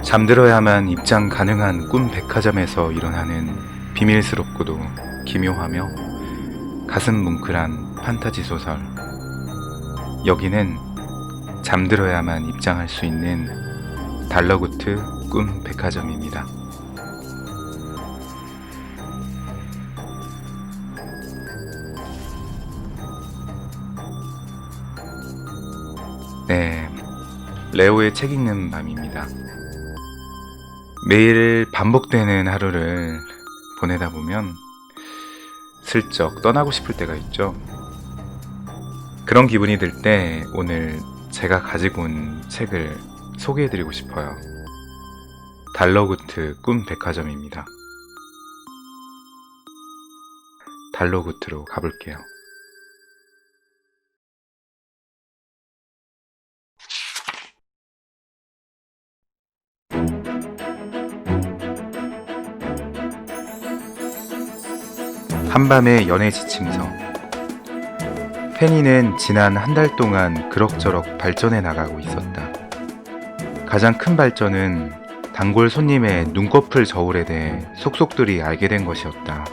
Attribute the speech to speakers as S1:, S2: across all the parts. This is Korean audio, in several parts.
S1: 잠들어야만 입장 가능한 꿈 백화점에서 일어나는 비밀스럽고도 기묘하며 가슴 뭉클한 판타지 소설. 여기는 잠들어야만 입장할 수 있는 달러구트 꿈 백화점입니다. 네, 레오의 책 읽는 밤입니다. 매일 반복되는 하루를 보내다 보면 슬쩍 떠나고 싶을 때가 있죠. 그런 기분이 들 때 오늘 제가 가지고 온 책을 소개해드리고 싶어요. 달러구트 꿈 백화점입니다. 달러구트로 가볼게요. 한밤의 연애 지침서. 페니는 지난 한 달 동안 그럭저럭 발전해 나가고 있었다. 가장 큰 발전은 단골 손님의 눈꺼풀 저울에 대해 속속들이 알게 된 것이었다.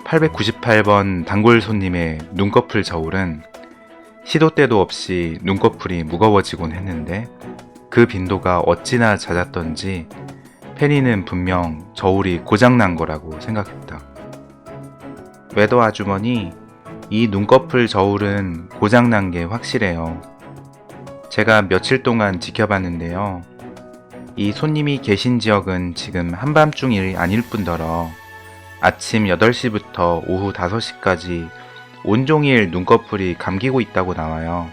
S1: 898번 단골 손님의 눈꺼풀 저울은 시도 때도 없이 눈꺼풀이 무거워지곤 했는데 그 빈도가 어찌나 잦았던지 페니는 분명 저울이 고장난 거라고 생각했다. 외도 아주머니, 이 눈꺼풀 저울은 고장난 게 확실해요. 제가 며칠 동안 지켜봤는데요. 이 손님이 계신 지역은 지금 한밤중이 아닐 뿐더러 아침 8시부터 오후 5시까지 온종일 눈꺼풀이 감기고 있다고 나와요.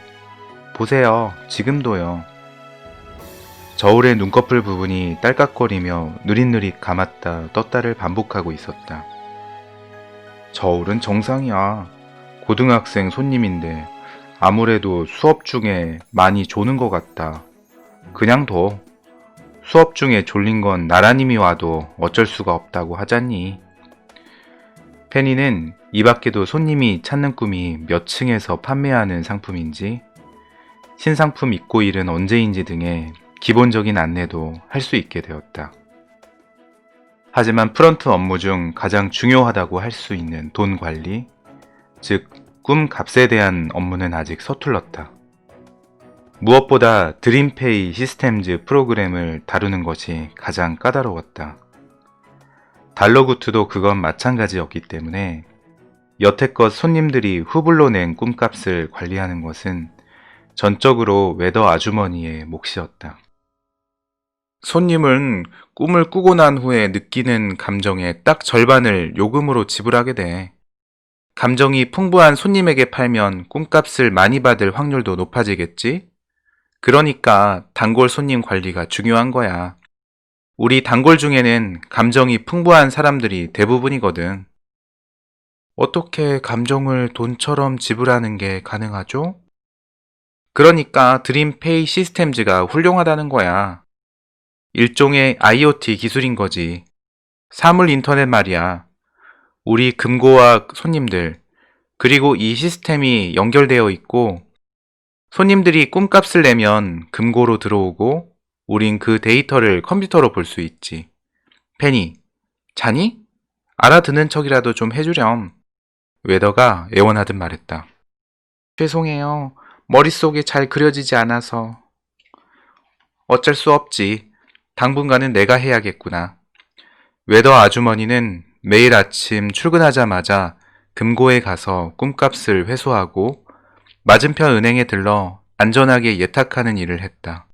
S1: 보세요. 지금도요. 저울의 눈꺼풀 부분이 딸깍거리며 느릿느릿 감았다 떴다를 반복하고 있었다. 저울은 정상이야. 고등학생 손님인데 아무래도 수업 중에 많이 조는 것 같다. 그냥 둬. 수업 중에 졸린 건 나라님이 와도 어쩔 수가 없다고 하잖니. 페니는 이 밖에도 손님이 찾는 꿈이 몇 층에서 판매하는 상품인지, 신상품 입고일은 언제인지 등의 기본적인 안내도 할 수 있게 되었다. 하지만 프런트 업무 중 가장 중요하다고 할 수 있는 돈 관리, 즉 꿈 값에 대한 업무는 아직 서툴렀다. 무엇보다 드림페이 시스템즈 프로그램을 다루는 것이 가장 까다로웠다. 달러구트도 그건 마찬가지였기 때문에 여태껏 손님들이 후불로 낸 꿈값을 관리하는 것은 전적으로 웨더 아주머니의 몫이었다. 손님은 꿈을 꾸고 난 후에 느끼는 감정의 딱 절반을 요금으로 지불하게 돼. 감정이 풍부한 손님에게 팔면 꿈값을 많이 받을 확률도 높아지겠지? 그러니까 단골 손님 관리가 중요한 거야. 우리 단골 중에는 감정이 풍부한 사람들이 대부분이거든. 어떻게 감정을 돈처럼 지불하는 게 가능하죠? 그러니까 드림페이 시스템즈가 훌륭하다는 거야. 일종의 IoT 기술인 거지. 사물 인터넷 말이야. 우리 금고와 손님들, 그리고 이 시스템이 연결되어 있고 손님들이 꿈값을 내면 금고로 들어오고 우린 그 데이터를 컴퓨터로 볼 수 있지. 페니, 자니? 알아듣는 척이라도 좀 해주렴. 웨더가 애원하듯 말했다. 죄송해요. 머릿속에 잘 그려지지 않아서. 어쩔 수 없지. 당분간은 내가 해야겠구나. 웨더 아주머니는 매일 아침 출근하자마자 금고에 가서 꿈값을 회수하고 맞은편 은행에 들러 안전하게 예탁하는 일을 했다.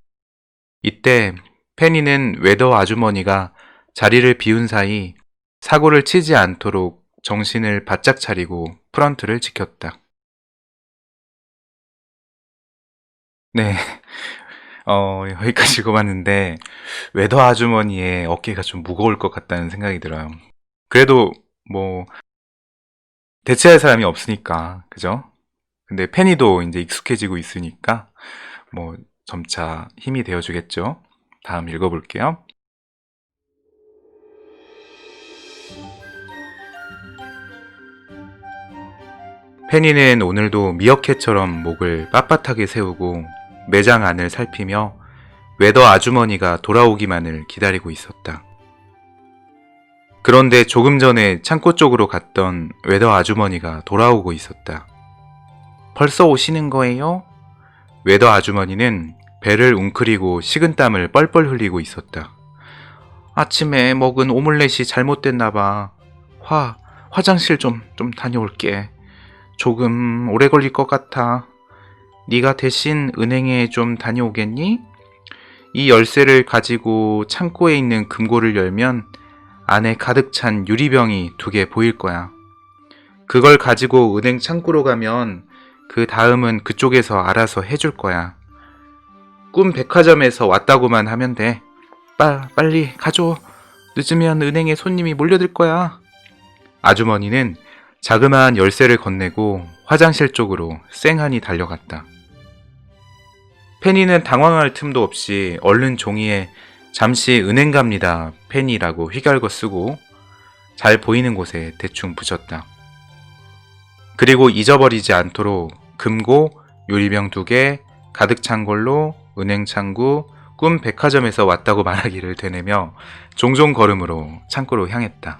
S1: 이때 페니는 웨더 아주머니가 자리를 비운 사이 사고를 치지 않도록 정신을 바짝 차리고 프런트를 지켰다. 네, 여기까지 읽어봤는데 웨더 아주머니의 어깨가 좀 무거울 것 같다는 생각이 들어요. 그래도 뭐 대체할 사람이 없으니까, 그죠? 근데 페니도 이제 익숙해지고 있으니까 뭐 점차 힘이 되어주겠죠. 다음 읽어볼게요. 페니는 오늘도 미어캣처럼 목을 빳빳하게 세우고 매장 안을 살피며 웨더 아주머니가 돌아오기만을 기다리고 있었다. 그런데 조금 전에 창고 쪽으로 갔던 웨더 아주머니가 돌아오고 있었다. 벌써 오시는 거예요? 웨더 아주머니는 배를 웅크리고 식은땀을 뻘뻘 흘리고 있었다. 아침에 먹은 오믈렛이 잘못됐나 봐. 화장실 좀 다녀올게. 조금 오래 걸릴 것 같아. 네가 대신 은행에 좀 다녀오겠니? 이 열쇠를 가지고 창고에 있는 금고를 열면 안에 가득 찬 유리병이 2개 보일 거야. 그걸 가지고 은행 창고로 가면 그 다음은 그쪽에서 알아서 해줄 거야. 꿈 백화점에서 왔다고만 하면 돼. 빨리 가줘. 늦으면 은행에 손님이 몰려들 거야. 아주머니는 자그마한 열쇠를 건네고 화장실 쪽으로 쌩하니 달려갔다. 페니는 당황할 틈도 없이 얼른 종이에 잠시 은행 갑니다 페니라고 휘갈거 쓰고 잘 보이는 곳에 대충 붙였다. 그리고 잊어버리지 않도록 금고, 유리병 2개, 가득 찬 걸로 은행 창구, 꿈 백화점에서 왔다고 말하기를 되뇌며 종종 걸음으로 창고로 향했다.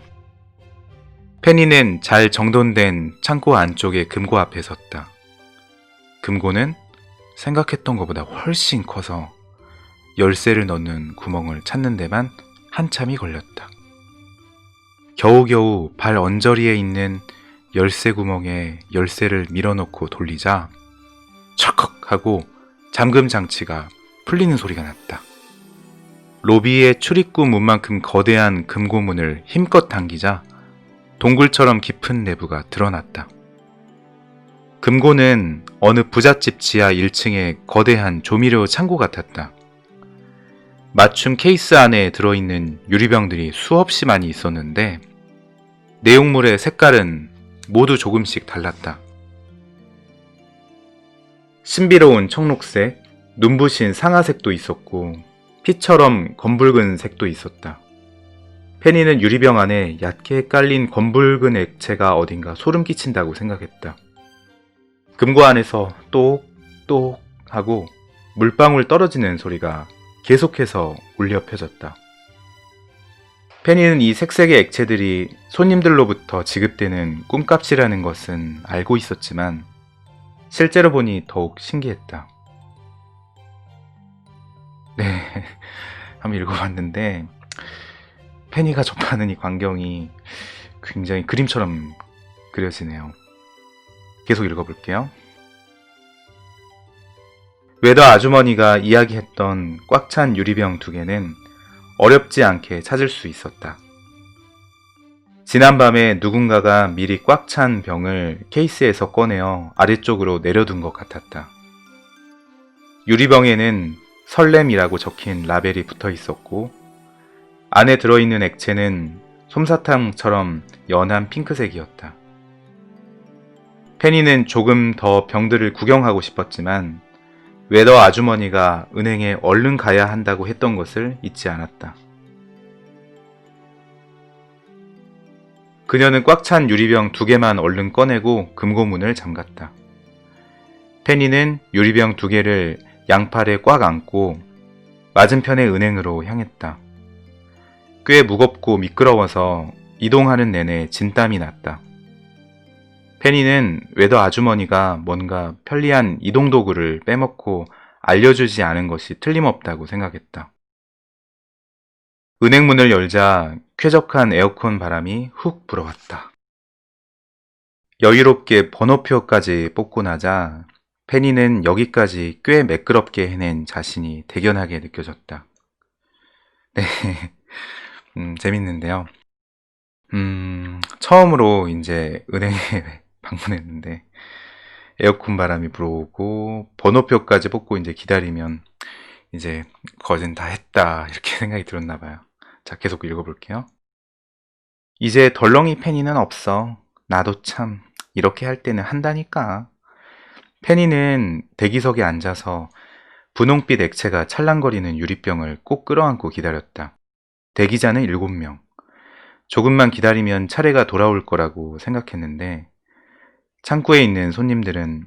S1: 페니는 잘 정돈된 창고 안쪽의 금고 앞에 섰다. 금고는 생각했던 것보다 훨씬 커서 열쇠를 넣는 구멍을 찾는 데만 한참이 걸렸다. 겨우겨우 발 언저리에 있는 열쇠 구멍에 열쇠를 밀어넣고 돌리자 척헉 하고 잠금 장치가 풀리는 소리가 났다. 로비의 출입구 문만큼 거대한 금고문을 힘껏 당기자 동굴처럼 깊은 내부가 드러났다. 금고는 어느 부잣집 지하 1층의 거대한 조미료 창고 같았다. 맞춤 케이스 안에 들어있는 유리병들이 수없이 많이 있었는데 내용물의 색깔은 모두 조금씩 달랐다. 신비로운 청록색, 눈부신 상아색도 있었고 피처럼 검붉은 색도 있었다. 페니는 유리병 안에 얕게 깔린 검붉은 액체가 어딘가 소름 끼친다고 생각했다. 금고 안에서 똑똑 하고 물방울 떨어지는 소리가 계속해서 울려 펴졌다. 페니는 이 색색의 액체들이 손님들로부터 지급되는 꿈값이라는 것은 알고 있었지만 실제로 보니 더욱 신기했다. 네, 한번 읽어봤는데 페니가 접하는 이 광경이 굉장히 그림처럼 그려지네요. 계속 읽어볼게요. 웨더 아주머니가 이야기했던 꽉 찬 유리병 2개는 어렵지 않게 찾을 수 있었다. 지난밤에 누군가가 미리 꽉 찬 병을 케이스에서 꺼내어 아래쪽으로 내려둔 것 같았다. 유리병에는 설렘이라고 적힌 라벨이 붙어 있었고 안에 들어있는 액체는 솜사탕처럼 연한 핑크색이었다. 페니는 조금 더 병들을 구경하고 싶었지만 웨더 아주머니가 은행에 얼른 가야 한다고 했던 것을 잊지 않았다. 그녀는 꽉 찬 유리병 2개만 얼른 꺼내고 금고문을 잠갔다. 페니는 유리병 2개를 양팔에 꽉 안고 맞은편의 은행으로 향했다. 꽤 무겁고 미끄러워서 이동하는 내내 진땀이 났다. 페니는 웨더 아주머니가 뭔가 편리한 이동도구를 빼먹고 알려주지 않은 것이 틀림없다고 생각했다. 은행 문을 열자 쾌적한 에어컨 바람이 훅 불어왔다. 여유롭게 번호표까지 뽑고 나자 페니는 여기까지 꽤 매끄럽게 해낸 자신이 대견하게 느껴졌다. 네, 재밌는데요. 처음으로 이제 은행에 방문했는데 에어컨 바람이 불어오고 번호표까지 뽑고 이제 기다리면 이제 거진 다 했다 이렇게 생각이 들었나 봐요. 자, 계속 읽어볼게요. 이제 덜렁이 페니는 없어. 나도 참 이렇게 할 때는 한다니까. 페니는 대기석에 앉아서 분홍빛 액체가 찰랑거리는 유리병을 꼭 끌어안고 기다렸다. 대기자는 7명. 조금만 기다리면 차례가 돌아올 거라고 생각했는데 창구에 있는 손님들은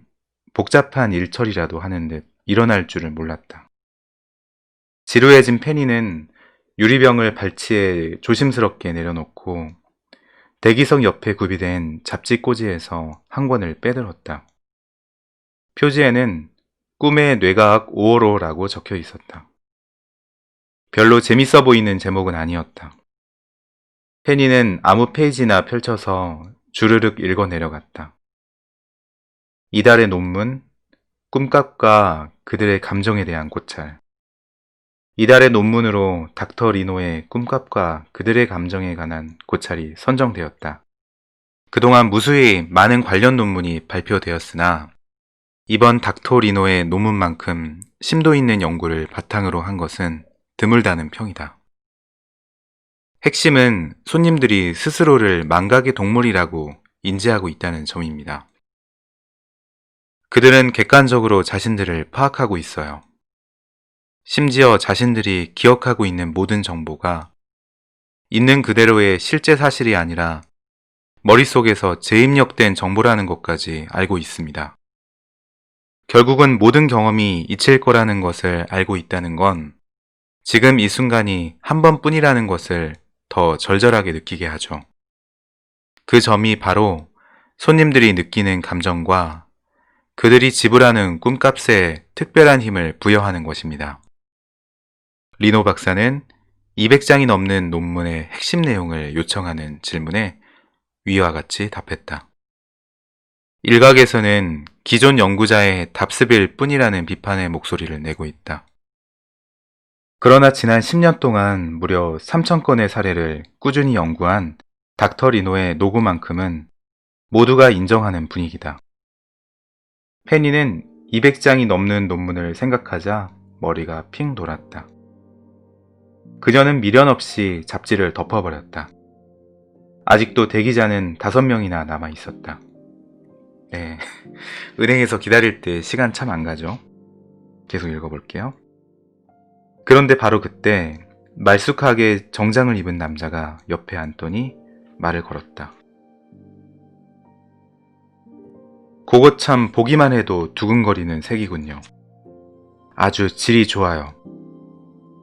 S1: 복잡한 일처리라도 하는 듯 일어날 줄을 몰랐다. 지루해진 페니는 유리병을 발치에 조심스럽게 내려놓고 대기석 옆에 구비된 잡지 꼬지에서 한 권을 빼들었다. 표지에는 꿈의 뇌과학 5월호라고 적혀 있었다. 별로 재밌어 보이는 제목은 아니었다. 페니는 아무 페이지나 펼쳐서 주르륵 읽어 내려갔다. 이달의 논문, 꿈값과 그들의 감정에 대한 고찰. 이달의 논문으로 닥터 리노의 꿈값과 그들의 감정에 관한 고찰이 선정되었다. 그동안 무수히 많은 관련 논문이 발표되었으나 이번 닥터 리노의 논문만큼 심도 있는 연구를 바탕으로 한 것은 드물다는 평이다. 핵심은 손님들이 스스로를 망각의 동물이라고 인지하고 있다는 점입니다. 그들은 객관적으로 자신들을 파악하고 있어요. 심지어 자신들이 기억하고 있는 모든 정보가 있는 그대로의 실제 사실이 아니라 머릿속에서 재입력된 정보라는 것까지 알고 있습니다. 결국은 모든 경험이 잊힐 거라는 것을 알고 있다는 건 지금 이 순간이 한 번뿐이라는 것을 더 절절하게 느끼게 하죠. 그 점이 바로 손님들이 느끼는 감정과 그들이 지불하는 꿈값에 특별한 힘을 부여하는 것입니다. 리노 박사는 200장이 넘는 논문의 핵심 내용을 요청하는 질문에 위와 같이 답했다. 일각에서는 기존 연구자의 답습일 뿐이라는 비판의 목소리를 내고 있다. 그러나 지난 10년 동안 무려 3,000건의 사례를 꾸준히 연구한 닥터 리노의 노고만큼은 모두가 인정하는 분위기다. 페니는 200장이 넘는 논문을 생각하자 머리가 핑 돌았다. 그녀는 미련 없이 잡지를 덮어버렸다. 아직도 대기자는 5명이나 남아 있었다. 네, 은행에서 기다릴 때 시간 참 안 가죠. 계속 읽어볼게요. 그런데 바로 그때 말쑥하게 정장을 입은 남자가 옆에 앉더니 말을 걸었다. 그거 참 보기만 해도 두근거리는 색이군요. 아주 질이 좋아요.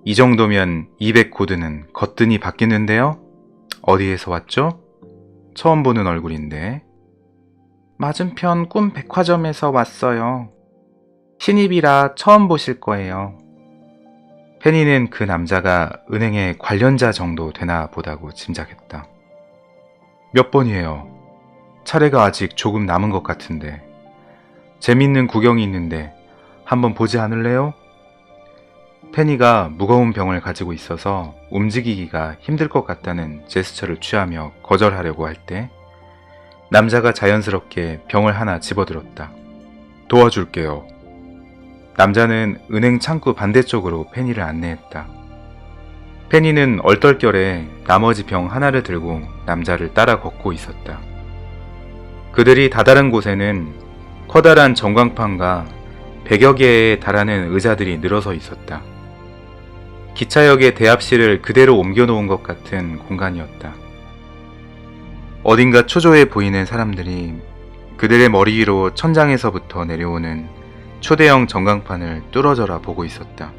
S1: 이 정도면 200고드는 거뜬히 바뀌는데요? 어디에서 왔죠? 처음 보는 얼굴인데. 맞은편 꿈 백화점에서 왔어요. 신입이라 처음 보실 거예요. 페니는 그 남자가 은행의 관련자 정도 되나 보다고 짐작했다. 몇 번이에요? 차례가 아직 조금 남은 것 같은데. 재밌는 구경이 있는데 한번 보지 않을래요? 페니가 무거운 병을 가지고 있어서 움직이기가 힘들 것 같다는 제스처를 취하며 거절하려고 할 때 남자가 자연스럽게 병을 하나 집어들었다. 도와줄게요. 남자는 은행 창구 반대쪽으로 페니를 안내했다. 페니는 얼떨결에 나머지 병 하나를 들고 남자를 따라 걷고 있었다. 그들이 다다른 곳에는 커다란 전광판과 100여 개에 달하는 의자들이 늘어서 있었다. 기차역의 대합실을 그대로 옮겨놓은 것 같은 공간이었다. 어딘가 초조해 보이는 사람들이 그들의 머리 위로 천장에서부터 내려오는 초대형 전광판을 뚫어져라 보고 있었다.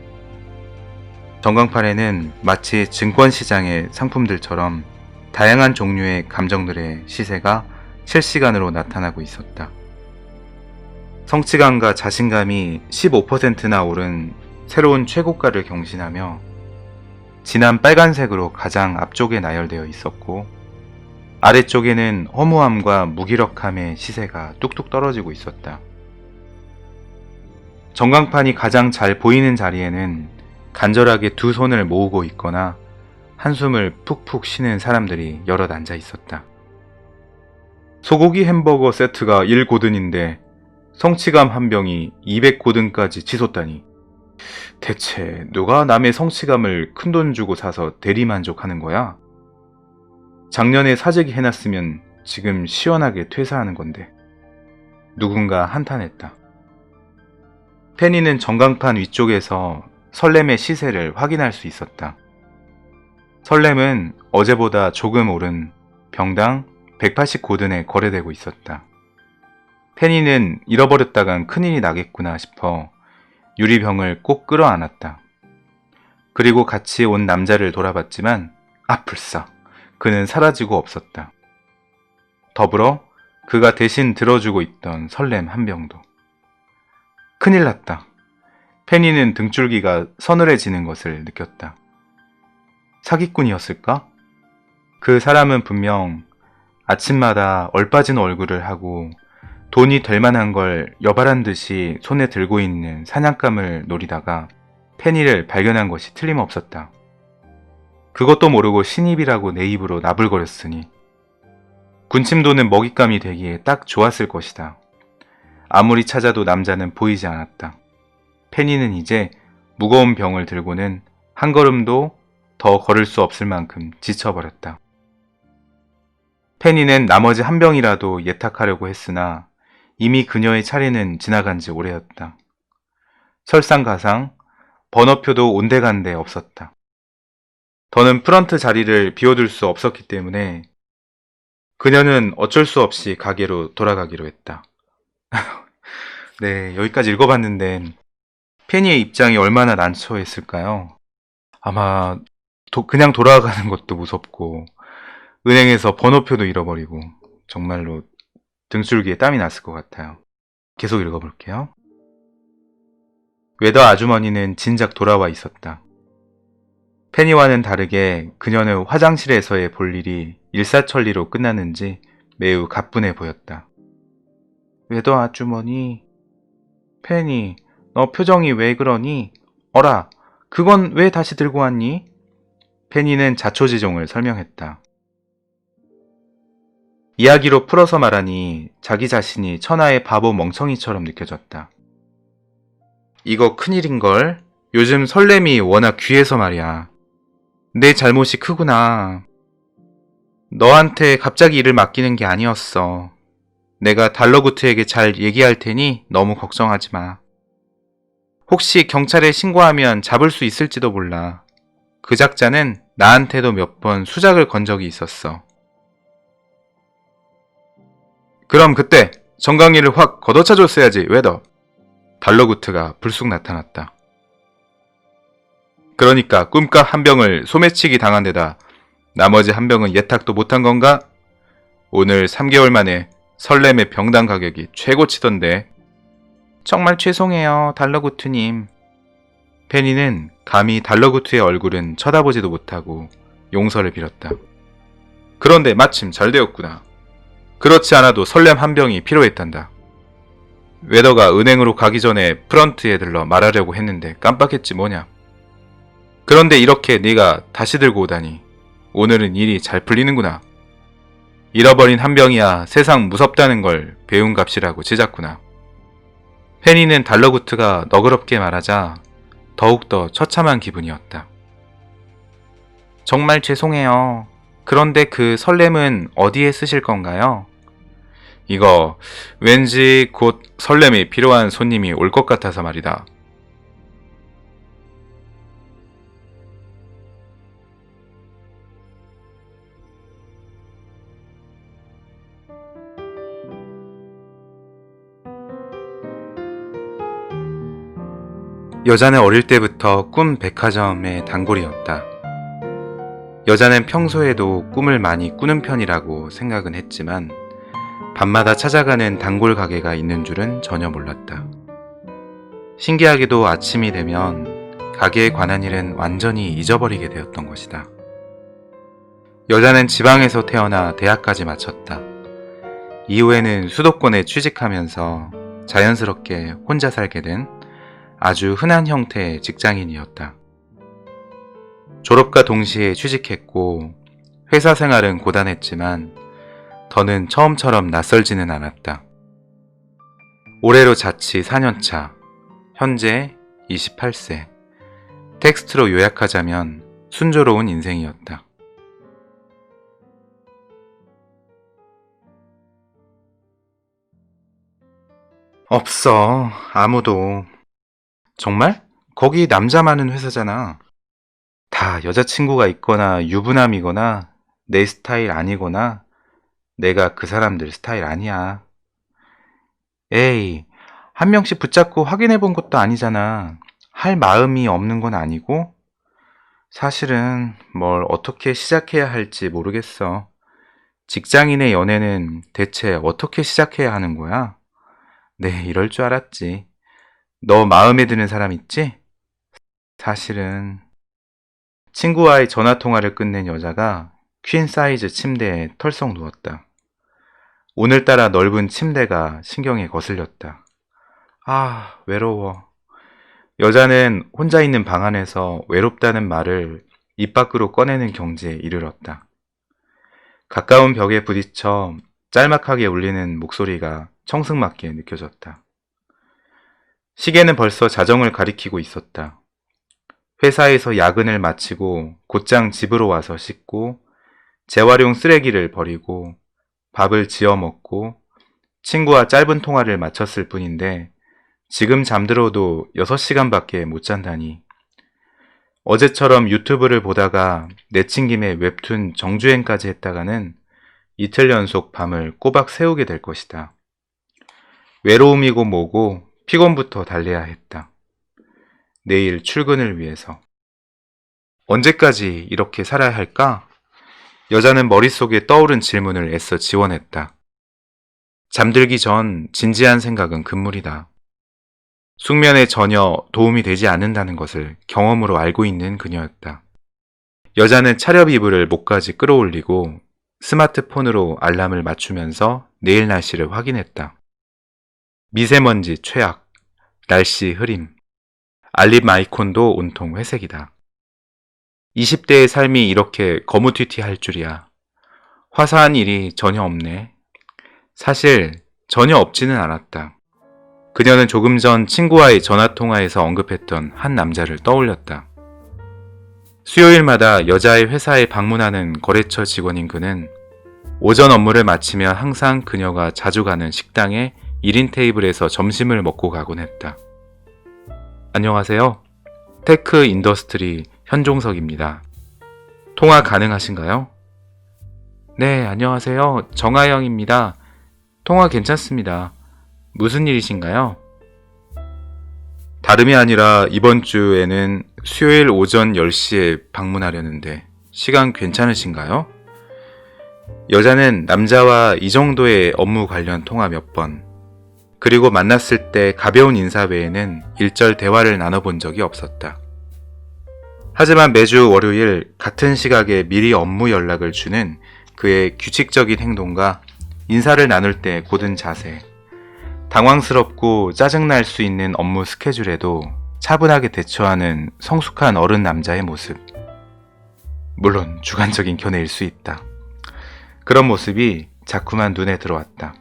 S1: 전광판에는 마치 증권시장의 상품들처럼 다양한 종류의 감정들의 시세가 실시간으로 나타나고 있었다. 성취감과 자신감이 15%나 오른 새로운 최고가를 경신하며 진한 빨간색으로 가장 앞쪽에 나열되어 있었고 아래쪽에는 허무함과 무기력함의 시세가 뚝뚝 떨어지고 있었다. 전광판이 가장 잘 보이는 자리에는 간절하게 두 손을 모으고 있거나 한숨을 푹푹 쉬는 사람들이 여럿 앉아 있었다. 소고기 햄버거 세트가 1고든인데 성취감 한 병이 200고든까지 치솟다니. 대체 누가 남의 성취감을 큰돈 주고 사서 대리만족하는 거야? 작년에 사재기 해놨으면 지금 시원하게 퇴사하는 건데. 누군가 한탄했다. 페니는 전광판 위쪽에서 설렘의 시세를 확인할 수 있었다. 설렘은 어제보다 조금 오른 병당 180고든에 거래되고 있었다. 페니는 잃어버렸다간 큰일이 나겠구나 싶어 유리병을 꼭 끌어안았다. 그리고 같이 온 남자를 돌아봤지만 불써 그는 사라지고 없었다. 더불어 그가 대신 들어주고 있던 설렘 한 병도. 큰일 났다. 페니는 등줄기가 서늘해지는 것을 느꼈다. 사기꾼이었을까? 그 사람은 분명 아침마다 얼빠진 얼굴을 하고 돈이 될 만한 걸 여발한 듯이 손에 들고 있는 사냥감을 노리다가 페니를 발견한 것이 틀림없었다. 그것도 모르고 신입이라고 내 입으로 나불거렸으니 군침도는 먹잇감이 되기에 딱 좋았을 것이다. 아무리 찾아도 남자는 보이지 않았다. 페니는 이제 무거운 병을 들고는 한 걸음도 더 걸을 수 없을 만큼 지쳐버렸다. 페니는 나머지 한 병이라도 예탁하려고 했으나 이미 그녀의 차례는 지나간 지 오래였다. 설상가상 번호표도 온데간데 없었다. 더는 프런트 자리를 비워둘 수 없었기 때문에 그녀는 어쩔 수 없이 가게로 돌아가기로 했다. 네, 여기까지 읽어봤는데 페니의 입장이 얼마나 난처했을까요? 아마 그냥 돌아가는 것도 무섭고 은행에서 번호표도 잃어버리고 정말로 등줄기에 땀이 났을 것 같아요. 계속 읽어볼게요. 웨더 아주머니는 진작 돌아와 있었다. 페니와는 다르게 그녀는 화장실에서의 볼일이 일사천리로 끝났는지 매우 가뿐해 보였다. 웨더 아주머니, 페니, 너 표정이 왜 그러니? 어라, 그건 왜 다시 들고 왔니? 페니는 자초지종을 설명했다. 이야기로 풀어서 말하니 자기 자신이 천하의 바보 멍청이처럼 느껴졌다. 이거 큰일인걸? 요즘 설렘이 워낙 귀해서 말이야. 내 잘못이 크구나. 너한테 갑자기 일을 맡기는 게 아니었어. 내가 달러구트에게 잘 얘기할 테니 너무 걱정하지 마. 혹시 경찰에 신고하면 잡을 수 있을지도 몰라. 그 작자는 나한테도 몇 번 수작을 건 적이 있었어. 그럼 그때 정강이를 확 걷어차줬어야지, 웨더. 달러구트가 불쑥 나타났다. 그러니까 꿈값 한 병을 소매치기 당한 데다 나머지 한 병은 예탁도 못한 건가? 오늘 3개월 만에 설렘의 병당 가격이 최고치던데. 정말 죄송해요, 달러구트님. 페니는 감히 달러구트의 얼굴은 쳐다보지도 못하고 용서를 빌었다. 그런데 마침 잘 되었구나. 그렇지 않아도 설렘 한 병이 필요했단다. 웨더가 은행으로 가기 전에 프런트에 들러 말하려고 했는데 깜빡했지 뭐냐. 그런데 이렇게 네가 다시 들고 오다니 오늘은 일이 잘 풀리는구나. 잃어버린 한 병이야 세상 무섭다는 걸 배운 값이라고 짖었구나. 페니는 달러구트가 너그럽게 말하자 더욱더 처참한 기분이었다. 정말 죄송해요. 그런데 그 설렘은 어디에 쓰실 건가요? 이거 왠지 곧 설렘이 필요한 손님이 올 것 같아서 말이다. 여자는 어릴 때부터 꿈 백화점의 단골이었다. 여자는 평소에도 꿈을 많이 꾸는 편이라고 생각은 했지만 밤마다 찾아가는 단골 가게가 있는 줄은 전혀 몰랐다. 신기하게도 아침이 되면 가게에 관한 일은 완전히 잊어버리게 되었던 것이다. 여자는 지방에서 태어나 대학까지 마쳤다. 이후에는 수도권에 취직하면서 자연스럽게 혼자 살게 된 아주 흔한 형태의 직장인이었다. 졸업과 동시에 취직했고 회사 생활은 고단했지만 더는 처음처럼 낯설지는 않았다. 올해로 자취 4년차, 현재 28세. 텍스트로 요약하자면 순조로운 인생이었다. 없어, 아무도. 정말? 거기 남자 많은 회사잖아. 다 여자친구가 있거나 유부남이거나 내 스타일 아니거나 내가 그 사람들 스타일 아니야. 에이, 한 명씩 붙잡고 확인해 본 것도 아니잖아. 할 마음이 없는 건 아니고 사실은 뭘 어떻게 시작해야 할지 모르겠어. 직장인의 연애는 대체 어떻게 시작해야 하는 거야? 네, 이럴 줄 알았지. 너 마음에 드는 사람 있지? 사실은 친구와의 전화 통화를 끝낸 여자가 퀸 사이즈 침대에 털썩 누웠다. 오늘따라 넓은 침대가 신경에 거슬렸다. 아, 외로워. 여자는 혼자 있는 방 안에서 외롭다는 말을 입 밖으로 꺼내는 경지에 이르렀다. 가까운 벽에 부딪혀 짤막하게 울리는 목소리가 청승맞게 느껴졌다. 시계는 벌써 자정을 가리키고 있었다. 회사에서 야근을 마치고 곧장 집으로 와서 씻고 재활용 쓰레기를 버리고 밥을 지어 먹고 친구와 짧은 통화를 마쳤을 뿐인데 지금 잠들어도 6시간밖에 못 잔다니. 어제처럼 유튜브를 보다가 내친 김에 웹툰 정주행까지 했다가는 이틀 연속 밤을 꼬박 새우게 될 것이다. 외로움이고 뭐고 피곤부터 달래야 했다. 내일 출근을 위해서. 언제까지 이렇게 살아야 할까? 여자는 머릿속에 떠오른 질문을 애써 지원했다. 잠들기 전 진지한 생각은 금물이다. 숙면에 전혀 도움이 되지 않는다는 것을 경험으로 알고 있는 그녀였다. 여자는 차렵 이불을 목까지 끌어올리고 스마트폰으로 알람을 맞추면서 내일 날씨를 확인했다. 미세먼지 최악, 날씨 흐림, 알림 아이콘도 온통 회색이다. 20대의 삶이 이렇게 거무튀튀할 줄이야. 화사한 일이 전혀 없네. 사실 전혀 없지는 않았다. 그녀는 조금 전 친구와의 전화통화에서 언급했던 한 남자를 떠올렸다. 수요일마다 여자의 회사에 방문하는 거래처 직원인 그는 오전 업무를 마치면 항상 그녀가 자주 가는 식당의 1인 테이블에서 점심을 먹고 가곤 했다. 안녕하세요. 테크 인더스트리 현종석입니다. 통화 가능하신가요? 네, 안녕하세요. 정하영입니다. 통화 괜찮습니다. 무슨 일이신가요? 다름이 아니라 이번 주에는 수요일 오전 10시에 방문하려는데 시간 괜찮으신가요? 여자는 남자와 이 정도의 업무 관련 통화 몇 번, 그리고 만났을 때 가벼운 인사 외에는 일절 대화를 나눠본 적이 없었다. 하지만 매주 월요일 같은 시각에 미리 업무 연락을 주는 그의 규칙적인 행동과 인사를 나눌 때 고든 자세, 당황스럽고 짜증날 수 있는 업무 스케줄에도 차분하게 대처하는 성숙한 어른 남자의 모습. 물론 주관적인 견해일 수 있다. 그런 모습이 자꾸만 눈에 들어왔다.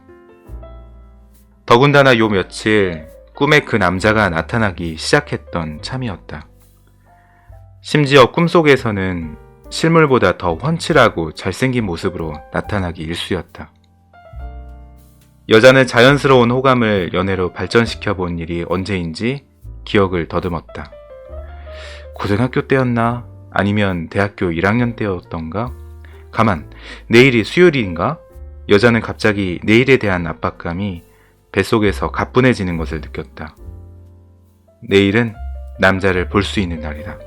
S1: 더군다나 요 며칠 꿈에 그 남자가 나타나기 시작했던 참이었다. 심지어 꿈속에서는 실물보다 더 훤칠하고 잘생긴 모습으로 나타나기 일쑤였다. 여자는 자연스러운 호감을 연애로 발전시켜 본 일이 언제인지 기억을 더듬었다. 고등학교 때였나? 아니면 대학교 1학년 때였던가? 가만, 내일이 수요일인가? 여자는 갑자기 내일에 대한 압박감이 뱃속에서 가뿐해지는 것을 느꼈다. 내일은 남자를 볼 수 있는 날이다.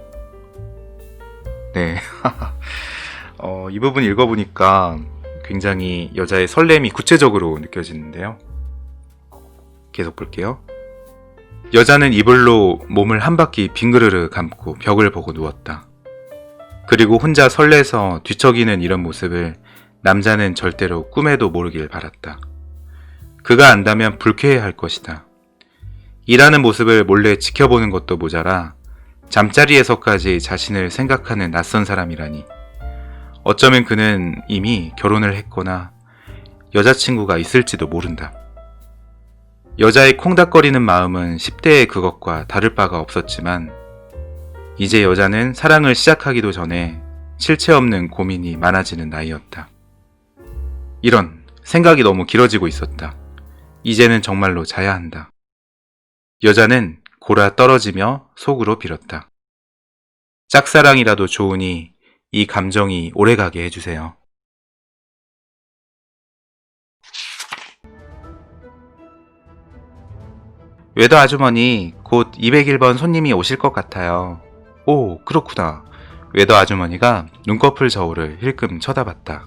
S1: 네. 이 부분 읽어보니까 굉장히 여자의 설렘이 구체적으로 느껴지는데요. 계속 볼게요. 여자는 이불로 몸을 한 바퀴 빙그르르 감고 벽을 보고 누웠다. 그리고 혼자 설레서 뒤척이는 이런 모습을 남자는 절대로 꿈에도 모르길 바랐다. 그가 안다면 불쾌해할 것이다. 일하는 모습을 몰래 지켜보는 것도 모자라 잠자리에서까지 자신을 생각하는 낯선 사람이라니. 어쩌면 그는 이미 결혼을 했거나 여자친구가 있을지도 모른다. 여자의 콩닥거리는 마음은 10대의 그것과 다를 바가 없었지만 이제 여자는 사랑을 시작하기도 전에 실체 없는 고민이 많아지는 나이였다. 이런 생각이 너무 길어지고 있었다. 이제는 정말로 자야 한다. 여자는 골아 떨어지며 속으로 빌었다. 짝사랑이라도 좋으니 이 감정이 오래가게 해주세요. 외도 아주머니, 곧 201번 손님이 오실 것 같아요. 오, 그렇구나. 외도 아주머니가 눈꺼풀 저울을 힐끔 쳐다봤다.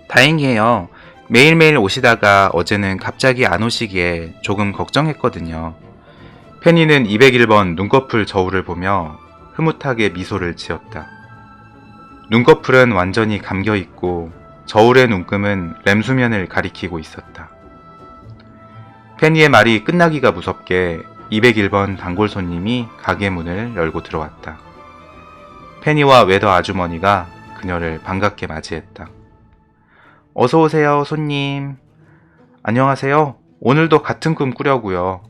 S1: 다행이에요. 매일매일 오시다가 어제는 갑자기 안 오시기에 조금 걱정했거든요. 페니는 201번 눈꺼풀 저울을 보며 흐뭇하게 미소를 지었다. 눈꺼풀은 완전히 감겨있고 저울의 눈금은 램수면을 가리키고 있었다. 페니의 말이 끝나기가 무섭게 201번 단골 손님이 가게 문을 열고 들어왔다. 페니와 웨더 아주머니가 그녀를 반갑게 맞이했다. 어서 오세요, 손님. 안녕하세요. 오늘도 같은 꿈 꾸려고요.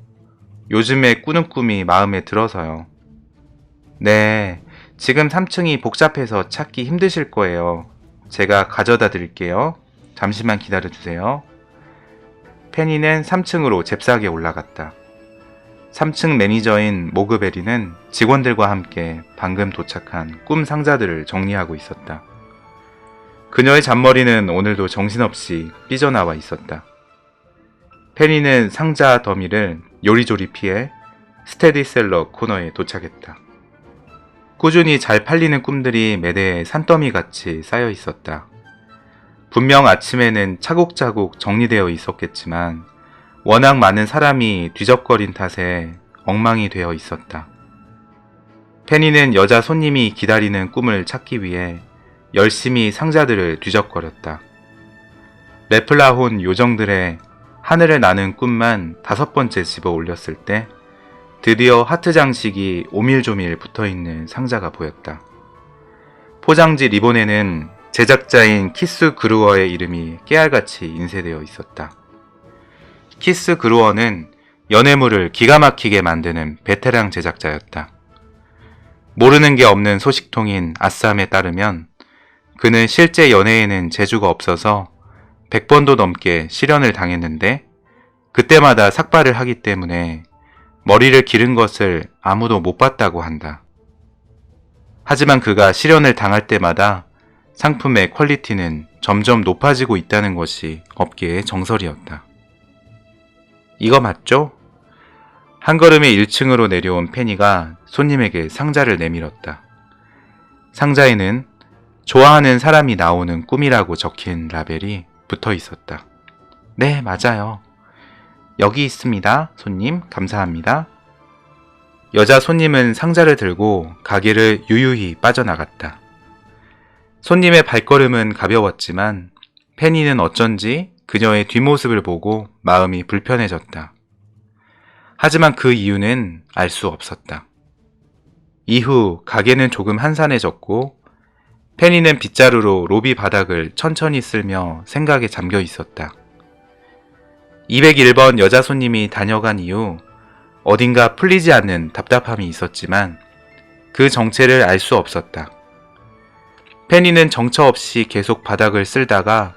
S1: 요즘에 꾸는 꿈이 마음에 들어서요. 네, 지금 3층이 복잡해서 찾기 힘드실 거예요. 제가 가져다 드릴게요. 잠시만 기다려주세요. 페니는 3층으로 잽싸게 올라갔다. 3층 매니저인 모그베리는 직원들과 함께 방금 도착한 꿈 상자들을 정리하고 있었다. 그녀의 잔머리는 오늘도 정신없이 삐져나와 있었다. 페니는 상자 더미를 요리조리 피해 스테디셀러 코너에 도착했다. 꾸준히 잘 팔리는 꿈들이 매대에 산더미같이 쌓여 있었다. 분명 아침에는 차곡차곡 정리되어 있었겠지만 워낙 많은 사람이 뒤적거린 탓에 엉망이 되어 있었다. 페니는 여자 손님이 기다리는 꿈을 찾기 위해 열심히 상자들을 뒤적거렸다. 레플라혼 요정들의 하늘을 나는 꿈만 5번째 집어 올렸을 때 드디어 하트 장식이 오밀조밀 붙어있는 상자가 보였다. 포장지 리본에는 제작자인 키스 그루어의 이름이 깨알같이 인쇄되어 있었다. 키스 그루어는 연애물을 기가 막히게 만드는 베테랑 제작자였다. 모르는 게 없는 소식통인 아쌈에 따르면 그는 실제 연애에는 재주가 없어서 100번도 넘게 실연을 당했는데 그때마다 삭발을 하기 때문에 머리를 기른 것을 아무도 못 봤다고 한다. 하지만 그가 실연을 당할 때마다 상품의 퀄리티는 점점 높아지고 있다는 것이 업계의 정설이었다. 이거 맞죠? 한 걸음에 1층으로 내려온 페니가 손님에게 상자를 내밀었다. 상자에는 좋아하는 사람이 나오는 꿈이라고 적힌 라벨이 붙어 있었다. 네, 맞아요. 여기 있습니다. 손님, 감사합니다. 여자 손님은 상자를 들고 가게를 유유히 빠져나갔다. 손님의 발걸음은 가벼웠지만 페니는 어쩐지 그녀의 뒷모습을 보고 마음이 불편해졌다. 하지만 그 이유는 알 수 없었다. 이후 가게는 조금 한산해졌고 페니는 빗자루로 로비 바닥을 천천히 쓸며 생각에 잠겨 있었다. 201번 여자 손님이 다녀간 이후 어딘가 풀리지 않는 답답함이 있었지만 그 정체를 알 수 없었다. 페니는 정처 없이 계속 바닥을 쓸다가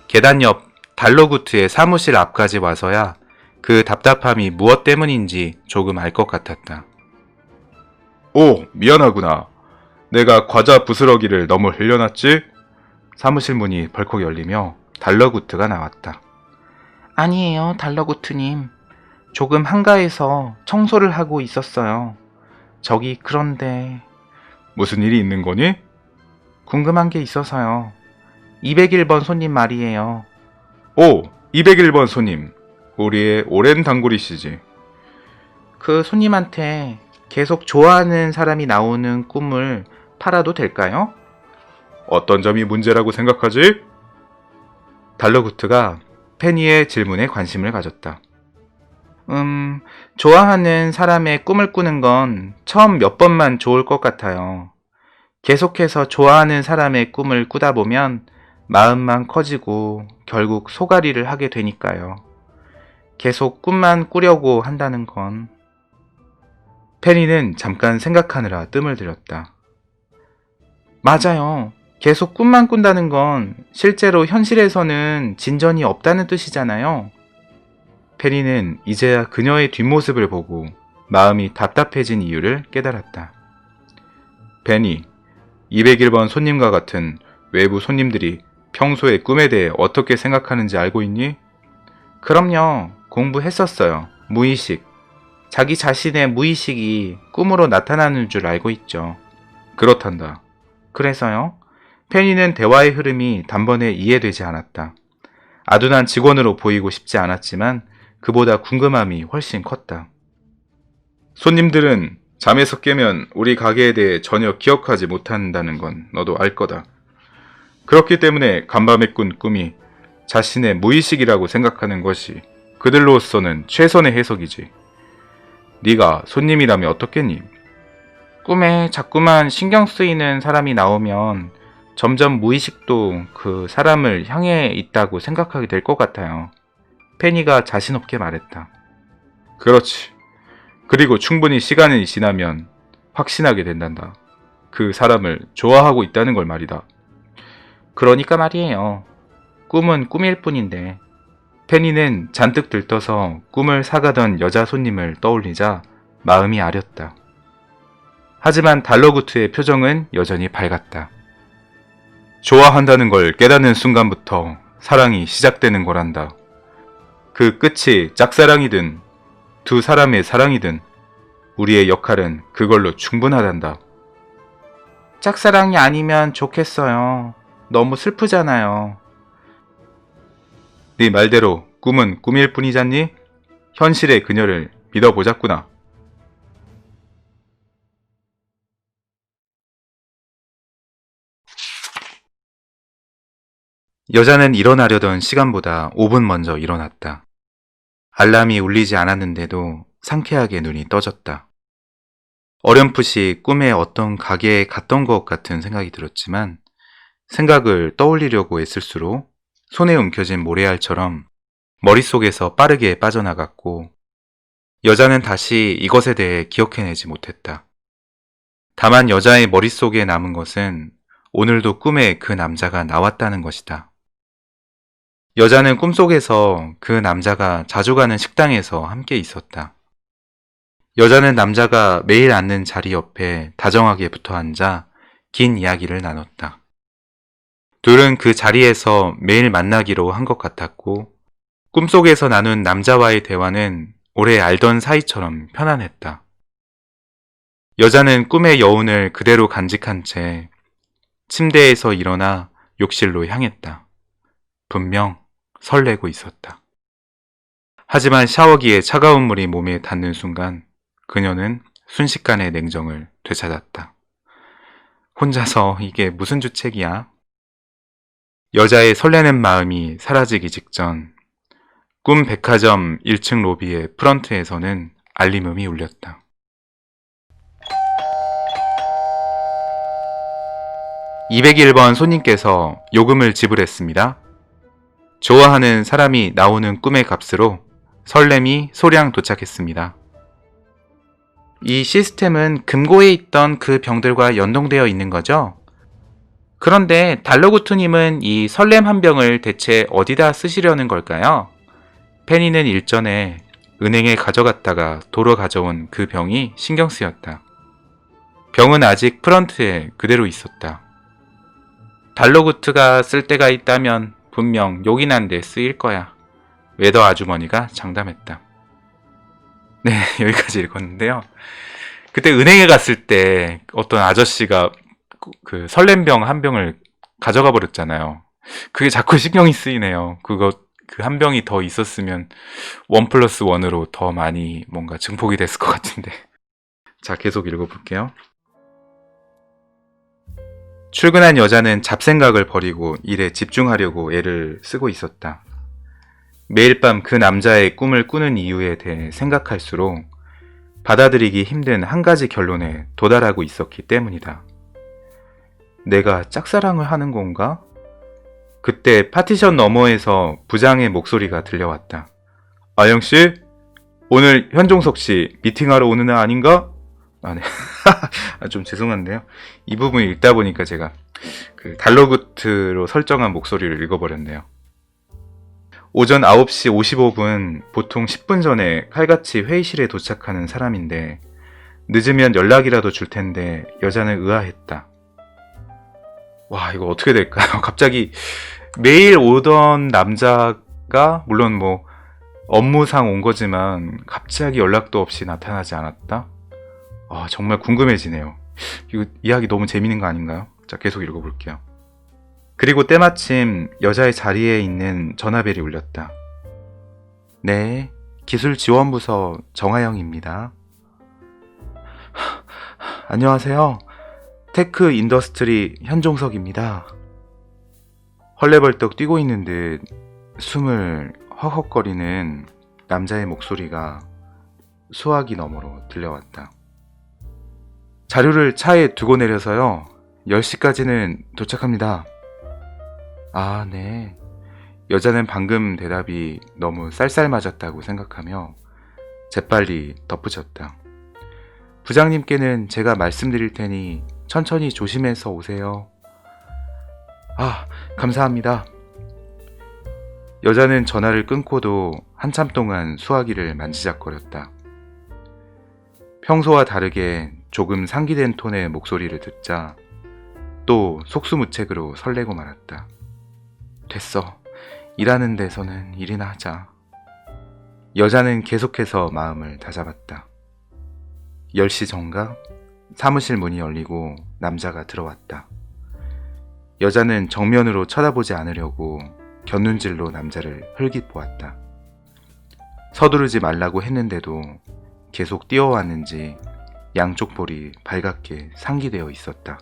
S1: 계단 옆 달러구트의 사무실 앞까지 와서야 그 답답함이 무엇 때문인지 조금 알 것 같았다. 오, 미안하구나. 내가 과자 부스러기를 너무 흘려놨지? 사무실 문이 벌컥 열리며 달러구트가 나왔다. 아니에요, 달러구트님. 조금 한가해서 청소를 하고 있었어요. 저기 그런데... 무슨 일이 있는 거니? 궁금한 게 있어서요. 201번 손님 말이에요. 오, 201번 손님. 우리의 오랜 단골이시지. 그 손님한테 계속 좋아하는 사람이 나오는 꿈을 팔아도 될까요? 어떤 점이 문제라고 생각하지? 달러구트가 페니의 질문에 관심을 가졌다. 좋아하는 사람의 꿈을 꾸는 건 처음 몇 번만 좋을 것 같아요. 계속해서 좋아하는 사람의 꿈을 꾸다 보면 마음만 커지고 결국 소가리를 하게 되니까요. 계속 꿈만 꾸려고 한다는 건... 페니는 잠깐 생각하느라 뜸을 들였다. 맞아요. 계속 꿈만 꾼다는 건 실제로 현실에서는 진전이 없다는 뜻이잖아요. 페니는 이제야 그녀의 뒷모습을 보고 마음이 답답해진 이유를 깨달았다. 페니, 201번 손님과 같은 외부 손님들이 평소에 꿈에 대해 어떻게 생각하는지 알고 있니? 그럼요. 공부했었어요. 무의식. 자기 자신의 무의식이 꿈으로 나타나는 줄 알고 있죠. 그렇단다. 그래서요? 페니는 대화의 흐름이 단번에 이해되지 않았다. 아둔한 직원으로 보이고 싶지 않았지만 그보다 궁금함이 훨씬 컸다. 손님들은 잠에서 깨면 우리 가게에 대해 전혀 기억하지 못한다는 건 너도 알 거다. 그렇기 때문에 간밤에 꾼 꿈이 자신의 무의식이라고 생각하는 것이 그들로서는 최선의 해석이지. 네가 손님이라면 어떻겠니? 꿈에 자꾸만 신경 쓰이는 사람이 나오면 점점 무의식도 그 사람을 향해 있다고 생각하게 될 것 같아요. 페니가 자신 없게 말했다. 그렇지. 그리고 충분히 시간이 지나면 확신하게 된단다. 그 사람을 좋아하고 있다는 걸 말이다. 그러니까 말이에요. 꿈은 꿈일 뿐인데. 페니는 잔뜩 들떠서 꿈을 사가던 여자 손님을 떠올리자 마음이 아렸다. 하지만 달러구트의 표정은 여전히 밝았다. 좋아한다는 걸 깨닫는 순간부터 사랑이 시작되는 거란다. 그 끝이 짝사랑이든 두 사람의 사랑이든 우리의 역할은 그걸로 충분하단다. 짝사랑이 아니면 좋겠어요. 너무 슬프잖아요. 네 말대로 꿈은 꿈일 뿐이잖니? 현실의 그녀를 믿어보자꾸나. 여자는 일어나려던 시간보다 5분 먼저 일어났다. 알람이 울리지 않았는데도 상쾌하게 눈이 떠졌다. 어렴풋이 꿈에 어떤 가게에 갔던 것 같은 생각이 들었지만 생각을 떠올리려고 애쓸수록 손에 움켜진 모래알처럼 머릿속에서 빠르게 빠져나갔고 여자는 다시 이것에 대해 기억해내지 못했다. 다만 여자의 머릿속에 남은 것은 오늘도 꿈에 그 남자가 나왔다는 것이다. 여자는 꿈속에서 그 남자가 자주 가는 식당에서 함께 있었다. 여자는 남자가 매일 앉는 자리 옆에 다정하게 붙어 앉아 긴 이야기를 나눴다. 둘은 그 자리에서 매일 만나기로 한 것 같았고 꿈속에서 나눈 남자와의 대화는 오래 알던 사이처럼 편안했다. 여자는 꿈의 여운을 그대로 간직한 채 침대에서 일어나 욕실로 향했다. 분명 설레고 있었다. 하지만 샤워기에 차가운 물이 몸에 닿는 순간 그녀는 순식간에 냉정을 되찾았다. 혼자서 이게 무슨 주책이야? 여자의 설레는 마음이 사라지기 직전 꿈 백화점 1층 로비의 프런트에서는 알림음이 울렸다. (201번) 손님께서 요금을 지불했습니다. 좋아하는 사람이 나오는 꿈의 값으로 설렘이 소량 도착했습니다. 이 시스템은 금고에 있던 그 병들과 연동되어 있는 거죠? 그런데 달러구트님은 이 설렘 한 병을 대체 어디다 쓰시려는 걸까요? 페니는 일전에 은행에 가져갔다가 도로 가져온 그 병이 신경 쓰였다. 병은 아직 프런트에 그대로 있었다. 달러구트가 쓸 데가 있다면 분명 요긴한 데 쓰일 거야. 웨더 아주머니가 장담했다. 네, 여기까지 읽었는데요. 그때 은행에 갔을 때 어떤 아저씨가 그 설렘병 한 병을 가져가 버렸잖아요. 그게 자꾸 신경이 쓰이네요. 그 한 병이 더 있었으면 1+1으로 더 많이 뭔가 증폭이 됐을 것 같은데. 자, 계속 읽어볼게요. 출근한 여자는 잡생각을 버리고 일에 집중하려고 애를 쓰고 있었다. 매일 밤 그 남자의 꿈을 꾸는 이유에 대해 생각할수록 받아들이기 힘든 한 가지 결론에 도달하고 있었기 때문이다. 내가 짝사랑을 하는 건가? 그때 파티션 너머에서 부장의 목소리가 들려왔다. 아영씨? 오늘 현종석씨 미팅하러 오는 날 아닌가? 아, 네. 좀 죄송한데요. 이 부분 읽다 보니까 제가 그 달러구트로 설정한 목소리를 읽어버렸네요. 오전 9시 55분, 보통 10분 전에 칼같이 회의실에 도착하는 사람인데 늦으면 연락이라도 줄 텐데 여자는 의아했다. 와, 이거 어떻게 될까요? 갑자기 매일 오던 남자가 물론 뭐 업무상 온 거지만 갑자기 연락도 없이 나타나지 않았다? 정말 궁금해지네요. 이거 이야기 너무 재밌는 거 아닌가요? 자, 계속 읽어볼게요. 그리고 때마침 여자의 자리에 있는 전화벨이 울렸다. 네, 기술지원부서 정하영입니다. 안녕하세요. 테크 인더스트리 현종석입니다. 헐레벌떡 뛰고 있는 듯 숨을 헉헉거리는 남자의 목소리가 수화기 너머로 들려왔다. 자료를 차에 두고 내려서요. 10시까지는 도착합니다. 아, 네. 여자는 방금 대답이 너무 쌀쌀맞았다고 생각하며 재빨리 덧붙였다. 부장님께는 제가 말씀드릴 테니 천천히 조심해서 오세요. 아, 감사합니다. 여자는 전화를 끊고도 한참 동안 수화기를 만지작거렸다. 평소와 다르게 조금 상기된 톤의 목소리를 듣자 또 속수무책으로 설레고 말았다. 됐어. 일하는 데서는 일이나 하자. 여자는 계속해서 마음을 다잡았다. 10시 정각 사무실 문이 열리고 남자가 들어왔다. 여자는 정면으로 쳐다보지 않으려고 곁눈질로 남자를 흘깃 보았다. 서두르지 말라고 했는데도 계속 뛰어왔는지 양쪽 볼이 발갛게 상기되어 있었다.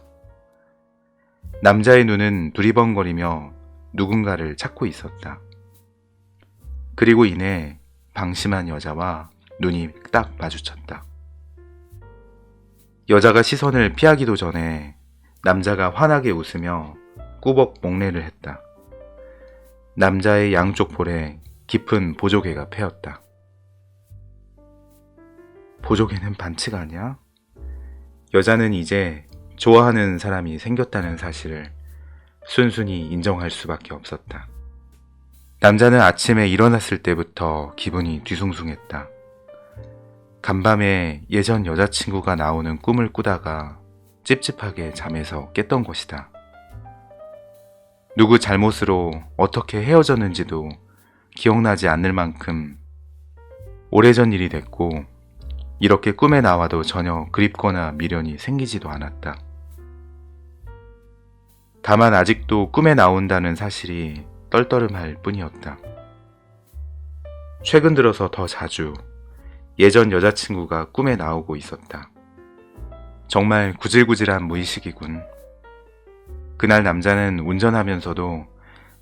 S1: 남자의 눈은 두리번거리며 누군가를 찾고 있었다. 그리고 이내 방심한 여자와 눈이 딱 마주쳤다. 여자가 시선을 피하기도 전에 남자가 환하게 웃으며 꾸벅 목례를 했다. 남자의 양쪽 볼에 깊은 보조개가 패였다. 보조개는 반칙 아니야? 여자는 이제 좋아하는 사람이 생겼다는 사실을 순순히 인정할 수밖에 없었다. 남자는 아침에 일어났을 때부터 기분이 뒤숭숭했다. 간밤에 예전 여자친구가 나오는 꿈을 꾸다가 찝찝하게 잠에서 깼던 것이다. 누구 잘못으로 어떻게 헤어졌는지도 기억나지 않을 만큼 오래전 일이 됐고 이렇게 꿈에 나와도 전혀 그립거나 미련이 생기지도 않았다. 다만 아직도 꿈에 나온다는 사실이 떨떠름할 뿐이었다. 최근 들어서 더 자주 예전 여자친구가 꿈에 나오고 있었다. 정말 구질구질한 무의식이군. 그날 남자는 운전하면서도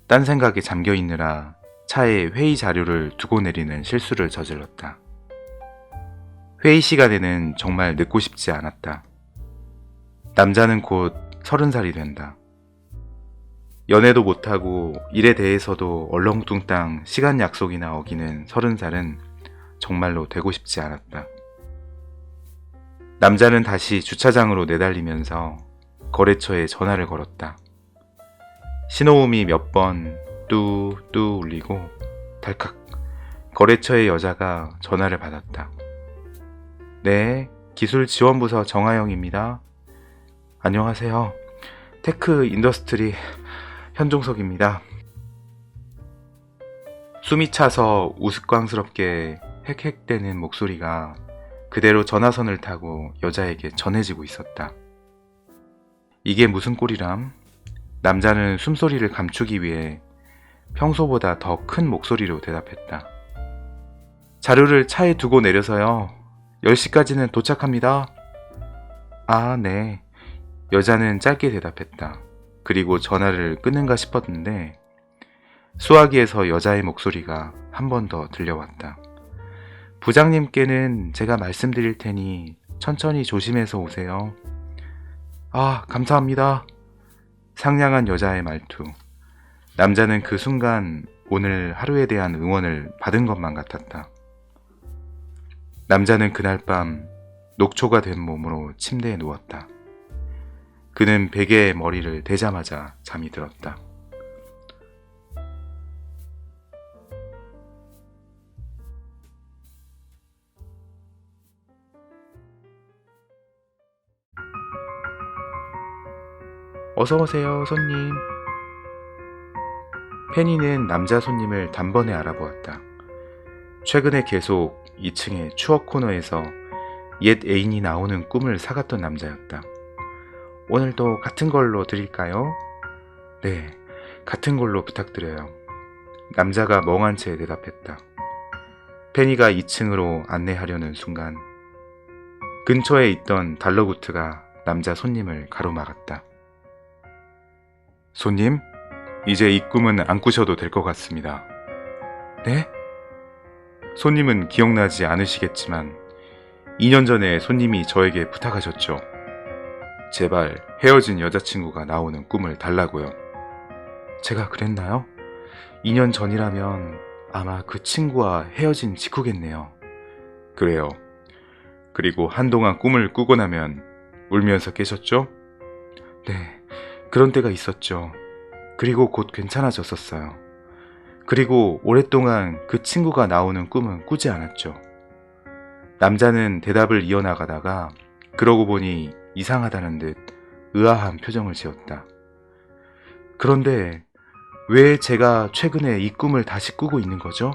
S1: 딴 생각에 잠겨 있느라 차에 회의 자료를 두고 내리는 실수를 저질렀다. 회의 시간에는 정말 늦고 싶지 않았다. 남자는 곧 30살이 된다. 연애도 못하고 일에 대해서도 얼렁뚱땅 시간 약속이나 어기는 30살은 정말로 되고 싶지 않았다. 남자는 다시 주차장으로 내달리면서 거래처에 전화를 걸었다. 신호음이 몇 번 뚜뚜 울리고 달칵 거래처의 여자가 전화를 받았다. 네, 기술지원부서 정하영입니다. 안녕하세요. 테크 인더스트리 현종석입니다. 숨이 차서 우스꽝스럽게 헥헥대는 목소리가 그대로 전화선을 타고 여자에게 전해지고 있었다. 이게 무슨 꼴이람? 남자는 숨소리를 감추기 위해 평소보다 더 큰 목소리로 대답했다. 자료를 차에 두고 내려서요. 10시까지는 도착합니다. 아, 네. 여자는 짧게 대답했다. 그리고 전화를 끊는가 싶었는데 수화기에서 여자의 목소리가 한 번 더 들려왔다. 부장님께는 제가 말씀드릴 테니 천천히 조심해서 오세요. 아, 감사합니다. 상냥한 여자의 말투. 남자는 그 순간 오늘 하루에 대한 응원을 받은 것만 같았다. 남자는 그날 밤 녹초가 된 몸으로 침대에 누웠다. 그는 베개에 머리를 대자마자 잠이 들었다. 어서오세요, 손님. 페니는 남자 손님을 단번에 알아보았다. 최근에 계속 2층의 추억 코너에서 옛 애인이 나오는 꿈을 사갔던 남자였다. 오늘도 같은 걸로 드릴까요? 네, 같은 걸로 부탁드려요. 남자가 멍한 채 대답했다. 페니가 2층으로 안내하려는 순간 근처에 있던 달러구트가 남자 손님을 가로막았다. 손님, 이제 이 꿈은 안 꾸셔도 될 것 같습니다. 네? 손님은 기억나지 않으시겠지만 2년 전에 손님이 저에게 부탁하셨죠. 제발 헤어진 여자친구가 나오는 꿈을 달라고요. 제가 그랬나요? 2년 전이라면 아마 그 친구와 헤어진 직후겠네요. 그래요. 그리고 한동안 꿈을 꾸고 나면 울면서 깨셨죠? 네, 그런 때가 있었죠. 그리고 곧 괜찮아졌었어요. 그리고 오랫동안 그 친구가 나오는 꿈은 꾸지 않았죠. 남자는 대답을 이어나가다가 그러고 보니 이상하다는 듯 의아한 표정을 지었다. 그런데 왜 제가 최근에 이 꿈을 다시 꾸고 있는 거죠?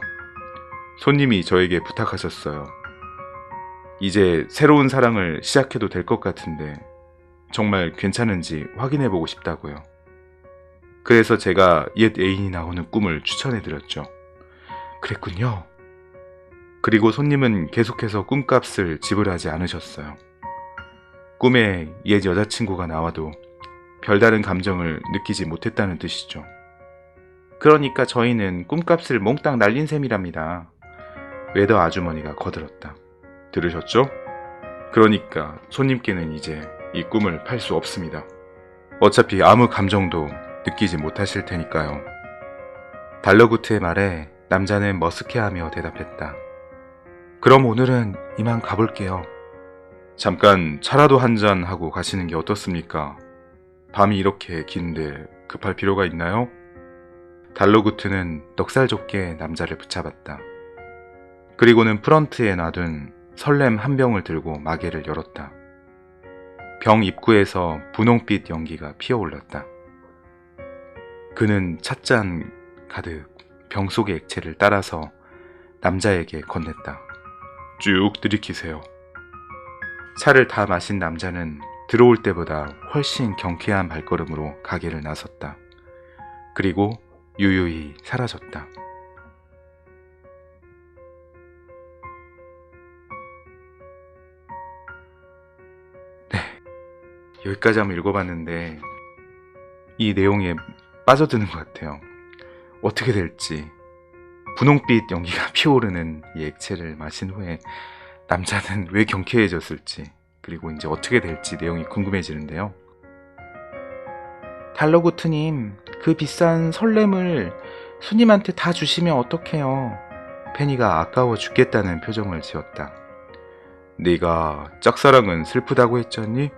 S1: 손님이 저에게 부탁하셨어요. 이제 새로운 사랑을 시작해도 될 것 같은데 정말 괜찮은지 확인해보고 싶다고요. 그래서 제가 옛 애인이 나오는 꿈을 추천해드렸죠. 그랬군요. 그리고 손님은 계속해서 꿈값을 지불하지 않으셨어요. 꿈에 옛 여자친구가 나와도 별다른 감정을 느끼지 못했다는 뜻이죠. 그러니까 저희는 꿈값을 몽땅 날린 셈이랍니다. 웨더 아주머니가 거들었다. 들으셨죠? 그러니까 손님께는 이제 이 꿈을 팔 수 없습니다. 어차피 아무 감정도 느끼지 못하실 테니까요. 달러구트의 말에 남자는 머쓱해하며 대답했다. 그럼 오늘은 이만 가볼게요. 잠깐 차라도 한잔 하고 가시는 게 어떻습니까? 밤이 이렇게 긴데 급할 필요가 있나요? 달러구트는 넉살좋게 남자를 붙잡았다. 그리고는 프런트에 놔둔 설렘 한 병을 들고 마개를 열었다. 병 입구에서 분홍빛 연기가 피어올랐다. 그는 찻잔 가득 병 속의 액체를 따라서 남자에게 건넸다. 쭉 들이키세요. 차를 다 마신 남자는 들어올 때보다 훨씬 경쾌한 발걸음으로 가게를 나섰다. 그리고 유유히 사라졌다. 네, 여기까지 한번 읽어봤는데 이 내용에 빠져드는 것 같아요. 어떻게 될지. 분홍빛 연기가 피어오르는 이 액체를 마신 후에 남자는 왜 경쾌해졌을지, 그리고 이제 어떻게 될지 내용이 궁금해지는데요. 달러구트님, 그 비싼 설렘을 손님한테 다 주시면 어떡해요? 페니가 아까워 죽겠다는 표정을 지었다. 네가 짝사랑은 슬프다고 했잖니?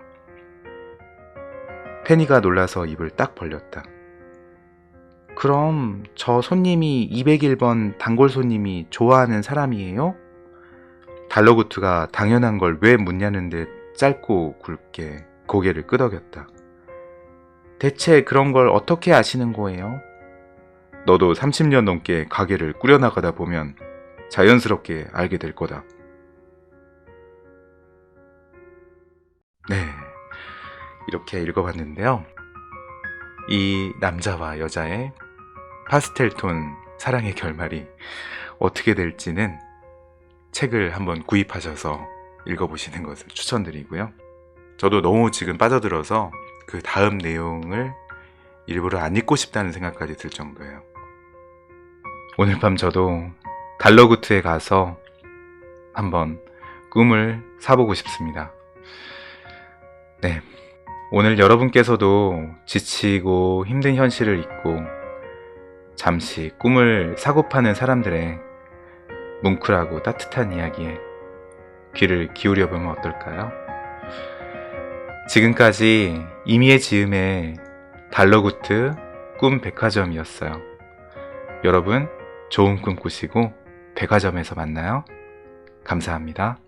S1: 페니가 놀라서 입을 딱 벌렸다. 그럼 저 손님이 201번 단골 손님이 좋아하는 사람이에요? 달러구트가 당연한 걸 왜 묻냐는 듯 짧고 굵게 고개를 끄덕였다. 대체 그런 걸 어떻게 아시는 거예요? 너도 30년 넘게 가게를 꾸려나가다 보면 자연스럽게 알게 될 거다. 네, 이렇게 읽어봤는데요. 이 남자와 여자의 파스텔톤 사랑의 결말이 어떻게 될지는 책을 한번 구입하셔서 읽어보시는 것을 추천드리고요. 저도 너무 지금 빠져들어서 그 다음 내용을 일부러 안 읽고 싶다는 생각까지 들 정도예요. 오늘 밤 저도 달러구트에 가서 한번 꿈을 사보고 싶습니다. 네, 오늘 여러분께서도 지치고 힘든 현실을 잊고 잠시 꿈을 사고 파는 사람들의 뭉클하고 따뜻한 이야기에 귀를 기울여 보면 어떨까요? 지금까지 이미의 지음의 달러구트 꿈 백화점이었어요. 여러분, 좋은 꿈 꾸시고 백화점에서 만나요. 감사합니다.